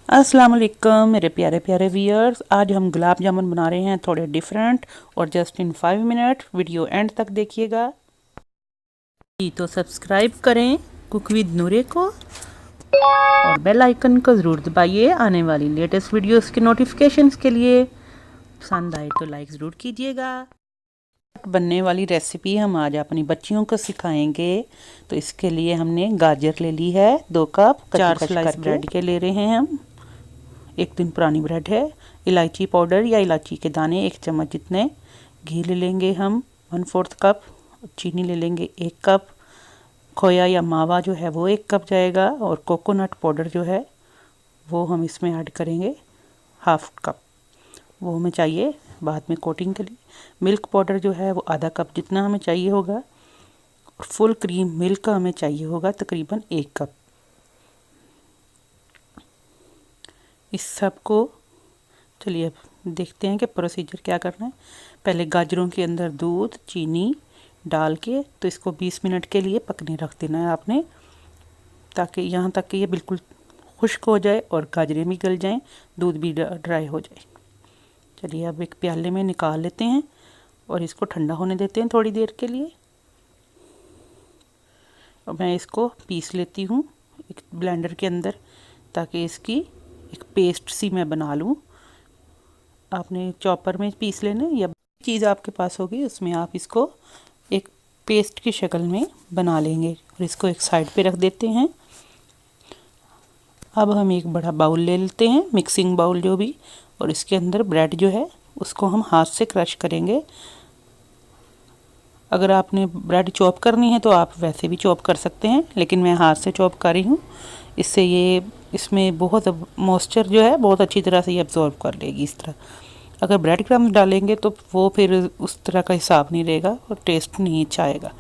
अस्सलाम वालेकुम मेरे प्यारे प्यारे व्यूअर्स। आज हम गुलाब जामुन बना रहे हैं थोड़े डिफरेंट और just in 5 minute. Video and तक देखिएगा जी। तो सब्सक्राइब करें कुक विद नूरे को और बेल आइकन को ज़रूर दबाइए आने वाली लेटेस्ट वीडियोस के नोटिफिकेशंस के लिए। पसंद आए तो लाइक ज़रूर कीजिएगा। बनने वाली रेसिपी हम आज अपनी बच्चियों को सिखाएंगे। तो इसके लिए हमने गाजर ले ली है 2 कप, 4 स्लाइस ब्रेड के ले रहे हैं हम। 1 दिन पुरानी ब्रेड है। इलायची पाउडर या इलायची के दाने 1 चम्मच जितने। घी ले लेंगे हम 1/4 कप। चीनी ले लेंगे 1 कप। खोया या मावा जो है वो 1 कप जाएगा। और कोकोनट पाउडर जो है वो हम इसमें ऐड करेंगे 1/2 कप। वो हमें चाहिए बाद में कोटिंग के लिए। मिल्क पाउडर जो है वो आधा कप जितना हमें चाहिए होगा। और फुल क्रीम मिल्क हमें चाहिए होगा तकरीबन 1 कप। इस सब को चलिए अब देखते हैं कि प्रोसीजर क्या करना है। पहले गाजरों के अंदर दूध चीनी डाल के तो इसको 20 मिनट के लिए पकने रख देना है आपने, ताकि यहाँ तक कि ये बिल्कुल खुश्क हो जाए और गाजरें भी गल जाएं, दूध भी ड्राई हो जाए। चलिए अब एक प्याले में निकाल लेते हैं और इसको ठंडा होने देते हैं थोड़ी देर के लिए। और मैं इसको पीस लेती हूँ एक ब्लेंडर के अंदर, ताकि इसकी एक पेस्ट सी मैं बना लूँ। आपने चॉपर में पीस लेना या चीज़ आपके पास होगी उसमें आप इसको एक पेस्ट की शक्ल में बना लेंगे। और इसको एक साइड पे रख देते हैं। अब हम एक बड़ा बाउल ले लेते हैं, मिक्सिंग बाउल जो भी, और इसके अंदर ब्रेड जो है उसको हम हाथ से क्रश करेंगे। अगर आपने ब्रेड चॉप करनी है तो आप वैसे भी चॉप कर सकते हैं, लेकिन मैं हाथ से चॉप कर रही हूँ। इससे ये इसमें बहुत मॉइस्चर जो है बहुत अच्छी तरह से ये अब्जॉर्ब कर लेगी इस तरह। अगर ब्रेड क्रम्स डालेंगे तो वो फिर उस तरह का हिसाब नहीं रहेगा और टेस्ट नहीं अच्छा आएगा।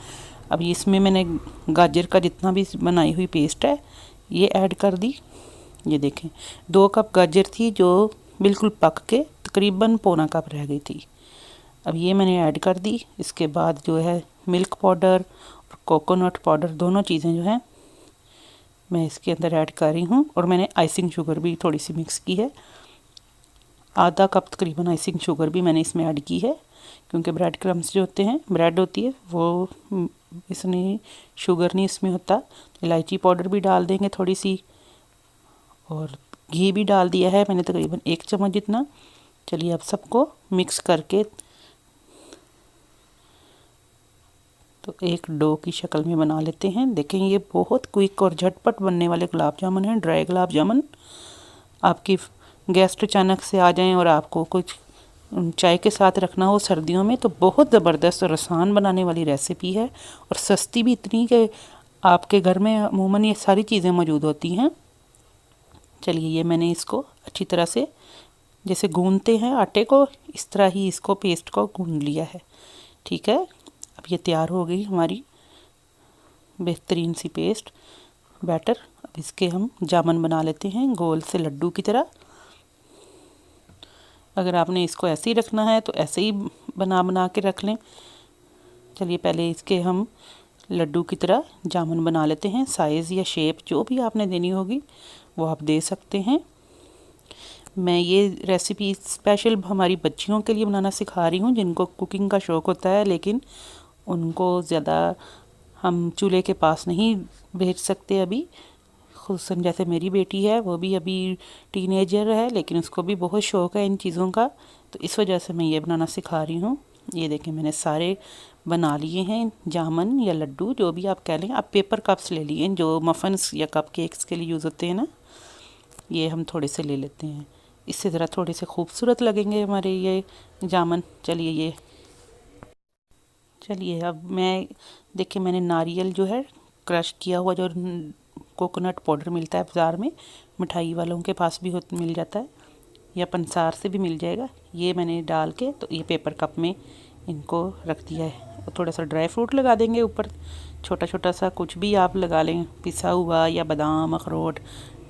अब इसमें मैंने गाजर का जितना भी बनाई हुई पेस्ट है ये ऐड कर दी। ये देखें 2 कप गाजर थी जो बिल्कुल पक के तकरीबन पौना कप रह गई थी। अब ये मैंने ऐड कर दी। इसके बाद जो है मिल्क पाउडर और कोकोनट पाउडर दोनों चीज़ें जो हैं मैं इसके अंदर ऐड कर रही हूँ। और मैंने आइसिंग शुगर भी थोड़ी सी मिक्स की है, आधा कप तकरीबन आइसिंग शुगर भी मैंने इसमें ऐड की है, क्योंकि ब्रेड क्रम्स जो होते हैं ब्रेड होती है वो इसमें शुगर नहीं इसमें होता। इलायची पाउडर भी डाल देंगे थोड़ी सी, और घी भी डाल दिया है मैंने तकरीबन 1 चम्मच जितना। चलिए अब सबको मिक्स करके तो एक डो की शक्ल में बना लेते हैं। देखें ये बहुत क्विक और झटपट बनने वाले गुलाब जामुन हैं, ड्राई गुलाब जामुन। आपकी गेस्ट अचानक से आ जाएं और आपको कुछ चाय के साथ रखना हो सर्दियों में तो बहुत ज़बरदस्त और आसान बनाने वाली रेसिपी है, और सस्ती भी इतनी कि आपके घर में अमूमन ये सारी चीज़ें मौजूद होती हैं। चलिए ये मैंने इसको अच्छी तरह से जैसे गूंदते हैं आटे को, इस तरह ही इसको पेस्ट को गूंद लिया है। ठीक है, अब ये तैयार हो गई हमारी बेहतरीन सी पेस्ट बैटर। अब इसके हम जामुन बना लेते हैं गोल से लड्डू की तरह। अगर आपने इसको ऐसे ही रखना है तो ऐसे ही बना के रख लें। चलिए पहले इसके हम लड्डू की तरह जामुन बना लेते हैं। साइज़ या शेप जो भी आपने देनी होगी वो आप दे सकते हैं। मैं ये रेसिपी स्पेशल हमारी बच्चियों के लिए बनाना सिखा रही हूँ जिनको कुकिंग का शौक़ होता है, लेकिन उनको ज़्यादा हम चूल्हे के पास नहीं भेज सकते अभी। खुसूसन जैसे मेरी बेटी है वो भी अभी टीनेजर है, लेकिन उसको भी बहुत शौक़ है इन चीज़ों का, तो इस वजह से मैं ये बनाना सिखा रही हूँ। ये देखें मैंने सारे बना लिए हैं जामुन या लड्डू जो भी आप कह लें। आप पेपर कप्स ले लिए जो मफ़न्स या कप केक्स के लिए यूज़ होते हैं ना, ये हम थोड़े से ले लेते हैं। इससे ज़रा थोड़े से खूबसूरत लगेंगे हमारे ये जामुन। चलिए अब मैं देखिए मैंने नारियल जो है क्रश किया हुआ, जो कोकोनट पाउडर मिलता है बाज़ार में, मिठाई वालों के पास भी मिल जाता है या पंसार से भी मिल जाएगा, ये मैंने डाल के तो ये पेपर कप में इनको रख दिया है। और थोड़ा सा ड्राई फ्रूट लगा देंगे ऊपर, छोटा छोटा सा कुछ भी आप लगा लें, पिसा हुआ या बादाम अखरोट।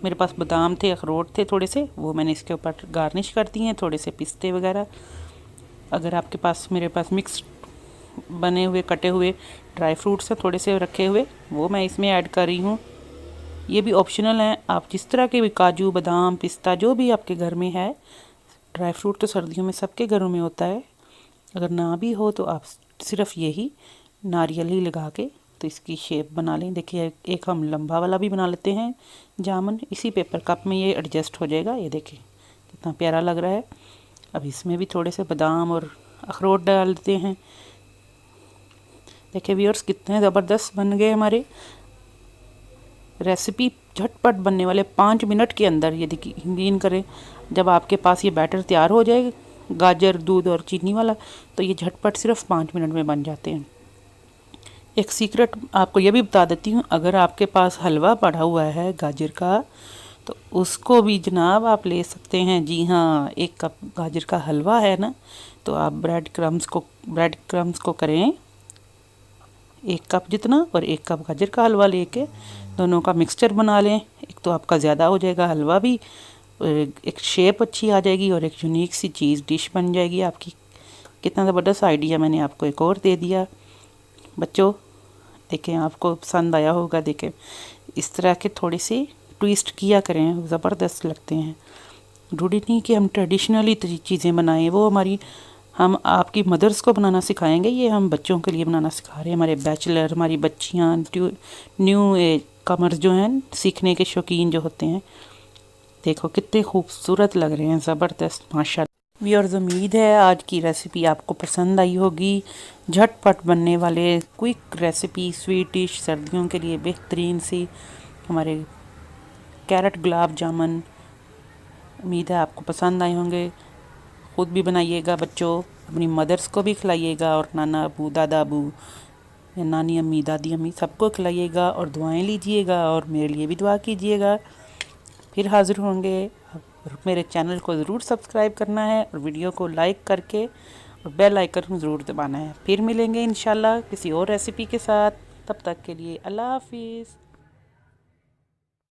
मेरे पास बादाम थे अखरोट थे थोड़े से, वो मैंने इसके ऊपर गार्निश कर दिए हैं, थोड़े से पिस्ते वगैरह। अगर आपके पास मेरे पास मिक्स बने हुए कटे हुए ड्राई फ्रूट्स हैं थोड़े से रखे हुए, वो मैं इसमें ऐड कर रही हूँ। ये भी ऑप्शनल है, आप जिस तरह के भी काजू बादाम पिस्ता जो भी आपके घर में है, ड्राई फ्रूट तो सर्दियों में सबके घरों में होता है, अगर ना भी हो तो आप सिर्फ यही नारियल ही लगा के तो इसकी शेप बना लें। देखिए एक हम लंबा वाला भी बना लेते हैं जामुन, इसी पेपर कप में ये एडजस्ट हो जाएगा। ये देखिए कितना प्यारा लग रहा है। अब इसमें भी थोड़े से बादाम और अखरोट डाल देते हैं। देखिए व्यूअर्स कितने ज़बरदस्त बन गए हमारे। रेसिपी झटपट बनने वाले 5 मिनट के अंदर, यदि यकीन करें जब आपके पास ये बैटर तैयार हो जाए गाजर दूध और चीनी वाला, तो ये झटपट सिर्फ 5 मिनट में बन जाते हैं। एक सीक्रेट आपको ये भी बता देती हूँ, अगर आपके पास हलवा पड़ा हुआ है गाजर का तो उसको भी जनाब आप ले सकते हैं। जी हाँ, 1 कप गाजर का हलवा है ना, तो आप ब्रेड क्रम्स को करें 1 कप जितना, और 1 कप गाजर का हलवा लेके दोनों का मिक्सचर बना लें। एक तो आपका ज़्यादा हो जाएगा हलवा भी, एक शेप अच्छी आ जाएगी और एक यूनिक सी चीज़ डिश बन जाएगी आपकी। कितना ज़बरदस्त आइडिया मैंने आपको एक और दे दिया। बच्चों देखें, आपको पसंद आया होगा। देखें इस तरह के थोड़ी सी ट्विस्ट किया करें, ज़बरदस्त लगते हैं। ज़रूरी नहीं कि हम ट्रेडिशनली चीज़ें बनाएं, वो हम आपकी मदर्स को बनाना सिखाएंगे, ये हम बच्चों के लिए बनाना सिखा रहे हैं। हमारे बैचलर, हमारी बच्चियाँ, न्यू एज कमर्स जो हैं, सीखने के शौकीन जो होते हैं, देखो कितने खूबसूरत लग रहे हैं, ज़बरदस्त माशाल्लाह। व्यूअर्स उम्मीद है आज की रेसिपी आपको पसंद आई होगी। झटपट बनने वाले क्विक रेसिपी स्वीट डिश, सर्दियों के लिए बेहतरीन सी हमारे कैरेट गुलाब जामुन। उम्मीद है आपको पसंद आए होंगे। ख़ुद भी बनाइएगा बच्चों, अपनी मदर्स को भी खिलाइएगा, और नाना अबू दादा अबू या नानी अम्मी दादी अम्मी सबको खिलाइएगा, और दुआएं लीजिएगा, और मेरे लिए भी दुआ कीजिएगा। फिर हाज़िर होंगे। और मेरे चैनल को ज़रूर सब्सक्राइब करना है, और वीडियो को लाइक करके और बेल आइकन ज़रूर दबाना है। फिर मिलेंगे इंशाल्लाह किसी और रेसिपी के साथ। तब तक के लिए अल्लाह हाफिज़।